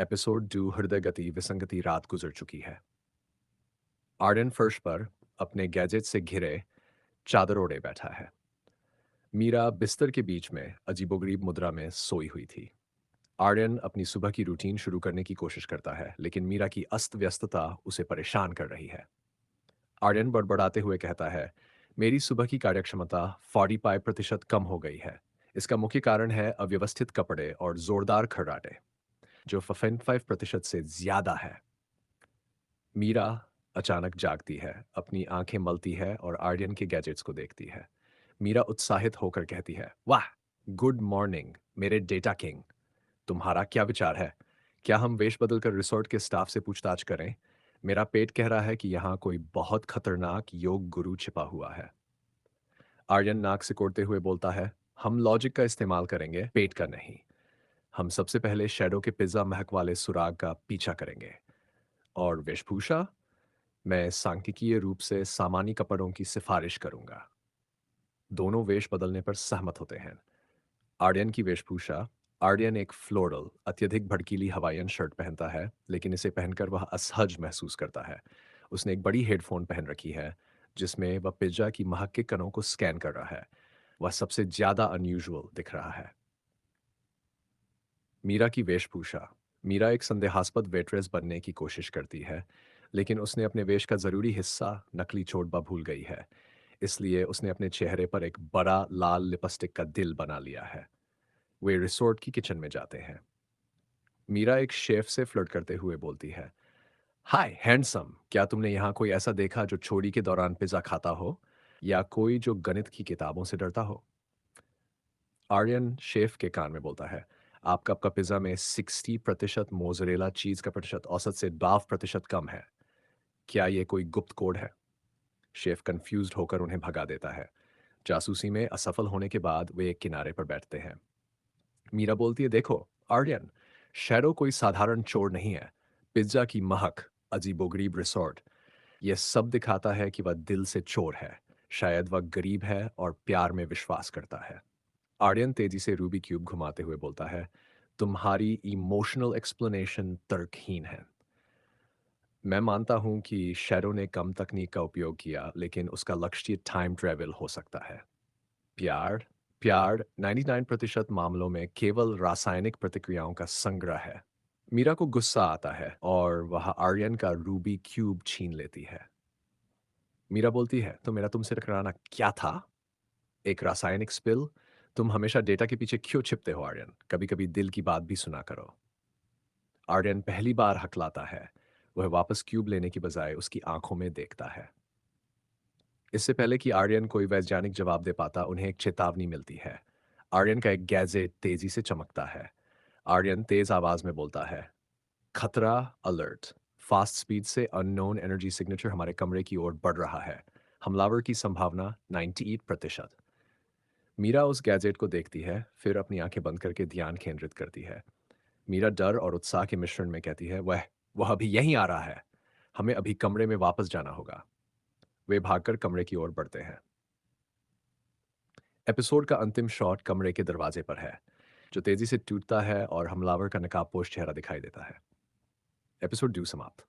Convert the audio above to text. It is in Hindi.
एपिसोड 2 हृदय गति विसंगति रात गुजर चुकी है। आर्यन फर्श पर अपने गैजेट से घिरे चादर ओढ़े बैठा है। मीरा बिस्तर के बीच में अजीबोगरीब मुद्रा में सोई हुई थी। आर्यन अपनी सुबह की रूटीन शुरू करने की कोशिश करता है, लेकिन मीरा की अस्त व्यस्तता उसे परेशान कर रही है। आर्यन बड़बड़ाते हुए कहता है, मेरी सुबह की कार्यक्षमता 45% कम हो गई है। इसका मुख्य कारण है अव्यवस्थित कपड़े और जोरदार खर्राटे, जो 5% से ज्यादा है। मीरा अचानक जागती है, अपनी आंखें मलती है और आर्यन के गैजेट्स को देखती है। मीरा उत्साहित होकर कहती है, वाह, गुड मॉर्निंग मेरे डेटा किंग। तुम्हारा क्या विचार है? क्या हम वेश बदलकर रिसोर्ट के स्टाफ से पूछताछ करें? मेरा पेट कह रहा है कि यहाँ कोई बहुत खतरनाक योग गुरु छिपा हुआ है। आर्यन नाक सिकोड़ते हुए बोलता है, हम लॉजिक का इस्तेमाल करेंगे, पेट का नहीं। हम सबसे पहले शैडो के पिज्जा महक वाले सुराग का पीछा करेंगे। और वेशभूषा, मैं सांख्यिकीय रूप से सामान्य कपड़ों की सिफारिश करूंगा। दोनों वेश बदलने पर सहमत होते हैं। आर्यन की वेशभूषा। आर्यन एक फ्लोरल अत्यधिक भड़कीली हवाईयन शर्ट पहनता है, लेकिन इसे पहनकर वह असहज महसूस करता है। उसने एक बड़ी हेडफोन पहन रखी है, जिसमें वह पिज्जा की महक के कणों को स्कैन कर रहा है। वह सबसे ज्यादा अनयूजुअल दिख रहा है। मीरा की वेशभूषा। मीरा एक संदेहास्पद वेट्रेस बनने की कोशिश करती है, लेकिन उसने अपने वेश का जरूरी हिस्सा नकली चोटबा भूल गई है। इसलिए उसने अपने चेहरे पर एक बड़ा लाल लिपस्टिक का दिल बना लिया है। वे रिसोर्ट की किचन में जाते हैं। मीरा एक शेफ से फ्लर्ट करते हुए बोलती है, हाय हैंडसम, क्या तुमने यहाँ कोई ऐसा देखा जो छोड़ी के दौरान पिज्जा खाता हो, या कोई जो गणित की किताबों से डरता हो? आर्यन शेफ के कान में बोलता है, आपका आपका पिज्जा में 60% मोजरेला चीज का प्रतिशत औसत से 12% कम है। क्या ये कोई गुप्त कोड है? शेफ कंफ्यूज्ड होकर उन्हें भगा देता है। जासूसी में असफल होने के बाद वे एक किनारे पर बैठते हैं। मीरा बोलती है, देखो आर्यन, शैडो कोई साधारण चोर नहीं है। पिज्जा की महक, अजीबोगरीब रिसोर्ट, यह सब दिखाता है कि वह दिल से चोर है। शायद वह गरीब है और प्यार में विश्वास करता है। आर्यन तेजी से रूबी क्यूब घुमाते हुए बोलता है, तुम्हारी इमोशनल एक्सप्लेनेशन तर्कहीन है। मैं मानता हूं कि शैडो ने कम तकनीक का उपयोग किया, लेकिन उसका लक्ष्य टाइम ट्रेवल हो सकता है। प्यार। प्यार 99% मामलों में केवल रासायनिक प्रतिक्रियाओं का संग्रह है। मीरा को गुस्सा आता है और वह आर्यन का रूबी क्यूब छीन लेती है। मीरा बोलती है, तो मेरा तुमसे टकराना क्या था? एक रासायनिक स्पिल? तुम हमेशा डेटा के पीछे क्यों छिपते हो आर्यन? कभी कभी दिल की बात भी सुना करो। आर्यन पहली बार हकलाता है। वह वापस क्यूब लेने की बजाय उसकी आंखों में देखता है। इससे पहले कि आर्यन कोई वैज्ञानिक जवाब दे पाता, उन्हें एक चेतावनी मिलती है। आर्यन का एक गैजेट तेजी से चमकता है। आर्यन तेज आवाज में बोलता है, खतरा अलर्ट। फास्ट स्पीड से अननोन एनर्जी सिग्नेचर हमारे कमरे की ओर बढ़ रहा है। हमलावर की संभावना 98%। मीरा उस गैजेट को देखती है, फिर अपनी आंखें बंद करके ध्यान केंद्रित करती है। मीरा डर और उत्साह के मिश्रण में कहती है, वह अभी यहीं आ रहा है। हमें अभी कमरे में वापस जाना होगा। वे भागकर कमरे की ओर बढ़ते हैं। एपिसोड का अंतिम शॉट कमरे के दरवाजे पर है, जो तेजी से टूटता है और हमलावर का नकाबपोश चेहरा दिखाई देता है। एपिसोड 2 समाप्त।